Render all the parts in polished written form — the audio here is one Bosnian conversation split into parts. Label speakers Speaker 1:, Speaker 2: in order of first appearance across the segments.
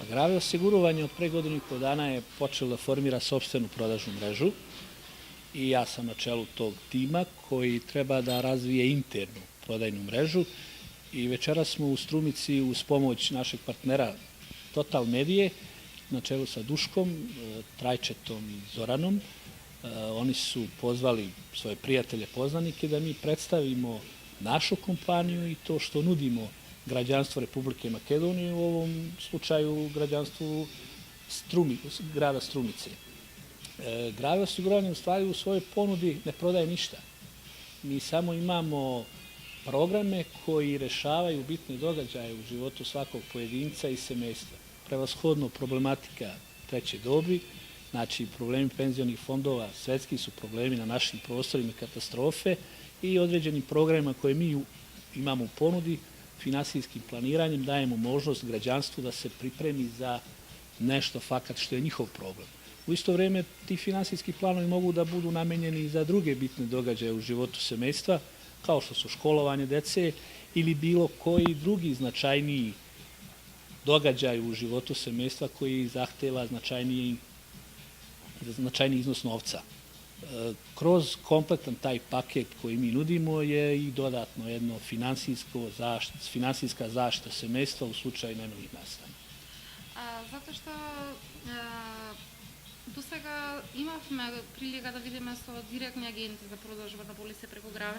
Speaker 1: Grave osiguranje od pre godinu i po dana je počelo da formira sopstvenu prodažnu mrežu i ja sam na čelu tog tima koji treba da razvije internu prodajnu mrežu i večeras smo u Strumici uz pomoć našeg partnera Total Medije na čelu sa Duškom, Trajčetom i Zoranom. Oni su pozvali svoje prijatelje, poznanike da mi predstavimo našu kompaniju i to što nudimo građanstvo Republike Makedonije, u ovom slučaju građanstvu grada Strumice. Grave osiguranje u stvari u svojoj ponudi ne prodaje ništa. Mi samo imamo programe koji rešavaju bitne događaje u životu svakog pojedinca i semejstva. Prevashodno problematika treće dobi, znači problemi penzionih fondova, svetski su problemi na našim prostorima, katastrofe i određenim programima koje mi imamo u ponudi, finansijskim planiranjem dajemo možnost građanstvu da se pripremi za nešto fakat što je njihov problem. U isto vreme ti finansijski planovi mogu da budu namenjeni i za druge bitne događaje u životu semejstva, kao što su školovanje dece ili bilo koji drugi značajniji događaj u životu semejstva koji zahteva značajniji iznos novca. Kroz kompletan taj paket koji mi nudimo je i dodatno jedno finansijska zaštita semejstva u slučaju nemilih nastanja.
Speaker 2: Zato što до сега имавме прилика да видиме со директни агенти за продажба на полиси преку Граве.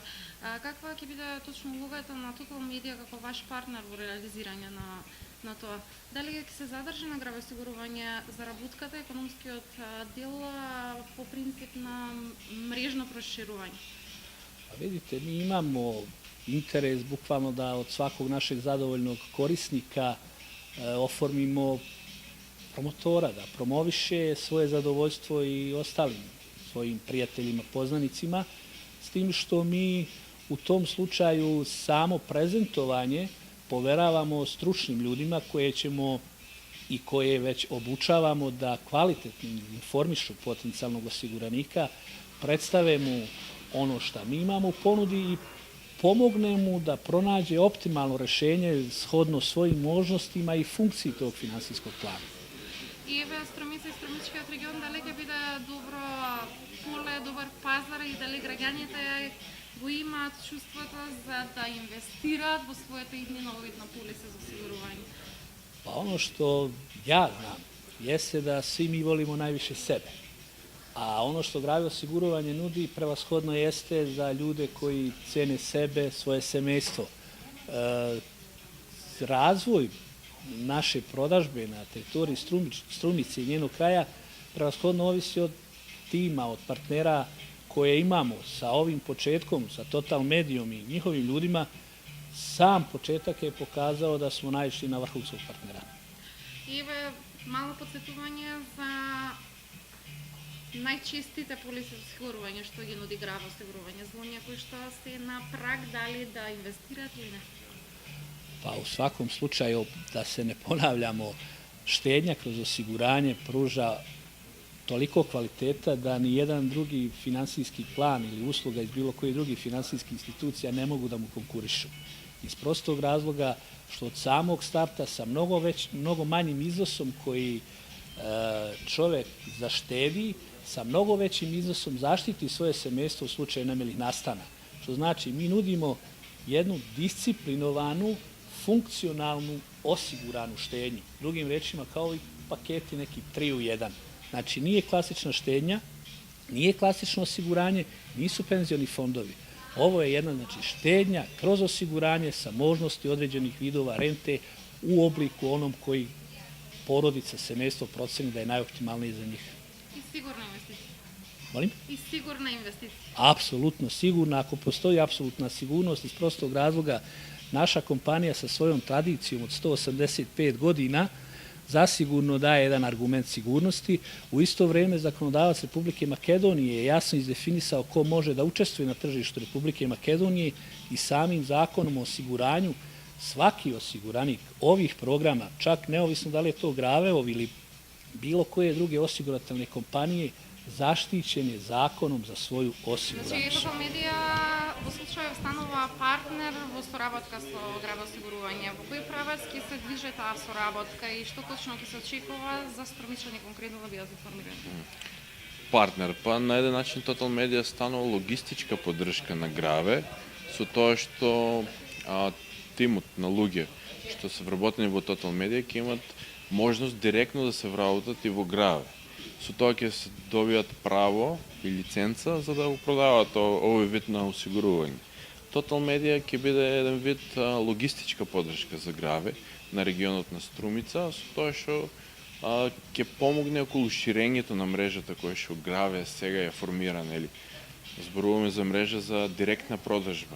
Speaker 2: Каква ќе биде точно улогата на Total Media како ваш партнер во реализирање на тоа? Дали ќе се задржи на Граве осигурување заработката, економскиот дел по принцип на мрежно проширување?
Speaker 1: Vidite, mi imamo interes bukvalno da od svakog našeg zadovoljnog korisnika oformimo promotora, da promoviše svoje zadovoljstvo i ostalim svojim prijateljima, poznanicima, s tim što mi u tom slučaju samo prezentovanje poveravamo stručnim ljudima koje ćemo i koje već obučavamo da kvalitetno informišu potencijalnog osiguranika, predstave mu ono što mi imamo u ponudi i pomogne mu da pronađe optimalno rešenje shodno svojim možnostima i funkciji tog finansijskog plana.
Speaker 2: И еве Струмица и Струмичкиот регион дали ќе биде добро поле, добар пазар и дали граѓаните го имаат чувството за да инвестираат во својата иднина полиса за осигурување?
Speaker 1: Pa ono što ja znam jeste da svi mi volimo najviše sebe. A ono što Grave osiguranje nudi prevashodno jeste za ljude koji cene sebe, svoje semejstvo. Razvoj naše prodažbe na teritoriji Strumice i njenog kraja prevashodno ovisi od tima, od partnera koje imamo sa ovim početkom, sa Total Medijom i njihovim ljudima. Sam početak je pokazao da smo naišli na vrhunskog partnera.
Speaker 2: И еве мало подсетување за најчестите полиси за осигурување што ги нуди Граве осигурување за оние кои што се на праг дали да инвестираат или не?
Speaker 1: Pa u svakom slučaju, da se ne ponavljamo, štednja kroz osiguranje pruža toliko kvaliteta da ni jedan drugi finansijski plan ili usluga iz bilo koji drugi finansijskih institucija ne mogu da mu konkurišu. Iz prostog razloga što od samog starta sa mnogo manjim iznosom koji čovek zaštedi, sa mnogo većim iznosom zaštiti svoje semejstvo u slučaju nemilih nastana. Što znači, mi nudimo jednu disciplinovanu, funkcionalnu, osiguranu štednju. Drugim rečima, kao i paketi neki 3 u 1. Znači, nije klasična štednja, nije klasično osiguranje, nisu penzioni fondovi. Ovo je jedna štednja kroz osiguranje sa možnosti određenih vidova rente u obliku onom koji porodica, semejstvo proceni da je najoptimalniji za njih.
Speaker 2: I sigurna investicija.
Speaker 1: Molim?
Speaker 2: I sigurna investicija.
Speaker 1: Apsolutno sigurna. Ako postoji apsolutna sigurnost, iz prostog razloga naša kompanija sa svojom tradicijom od 185 godina zasigurno daje jedan argument sigurnosti. U isto vreme zakonodavac Republike Makedonije je jasno izdefinisao ko može da učestvuje na tržištu Republike Makedonije i samim zakonom o osiguranju svaki osiguranik ovih programa, čak neovisno da li je to Graveov ili bilo koje druge osigurateljne kompanije, zaštićen je zakonom za svoju osiguranu.
Speaker 2: Znači, Total Media u случај станува партнер во соработка со Грабе осигурување. Во кој правец ќе се движи таа соработка и што точно ќе се очекува за струмичани конкретно да бидат информирани?
Speaker 3: Партнер, па на еден начин Total Media станува логистичка поддршка на Граве, со тоа што тимот на луѓе што се вработени во Total Media ќе имат можност директно да се вработат и во Граве. Со тоа ќе се добијат право и лиценца за да го продаваат овој вид на осигурување. Total Media ќе биде еден вид логистичка поддршка за Граве на регионот на Струмица, со тоа што ќе помогне околу ширењето на мрежата која што Граве сега е формирана, или зборуваме за мрежа за директна продажба,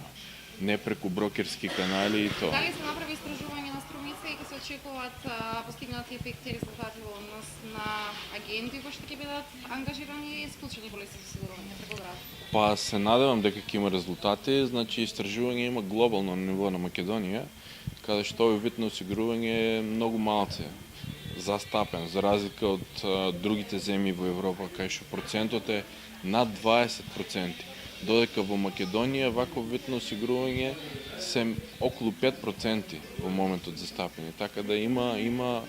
Speaker 3: не преку брокерски канали и тоа.
Speaker 2: Дали се направи истражување на Струмица и ќе се очекуваат постигнати ефекти и резултати во однос на агенти кои што ќе бидат ангажирани и исклучени полиси за осигурување преку Граве?
Speaker 3: Па се надевам дека ќе има резултати, значи истражување има глобално на ниво на Македонија, каде што овој вид на осигурување е многу малце застапен, за разлика од другите земји во Европа, кај што процентот е над 20%, додека во Македонија ваков вид на осигурување се околу 5% во моментот застапени, така да има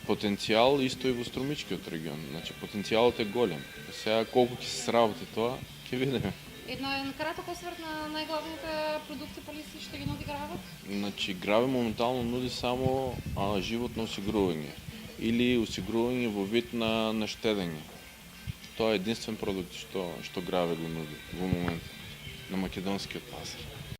Speaker 3: потенцијал исто и во Струмичкиот регион, значи потенцијалот е голем. Сега колку ќе се сработи тоа, ќе видиме.
Speaker 2: Еден краток осврт на најглавните продукти полиси што ги нуди Граве?
Speaker 3: Значи Граве моментално нуди само животно осигурување или осигурување во вид на штедење. Тоа е единствен продукт што Граве го нуди во моментот на македонскиот пазар.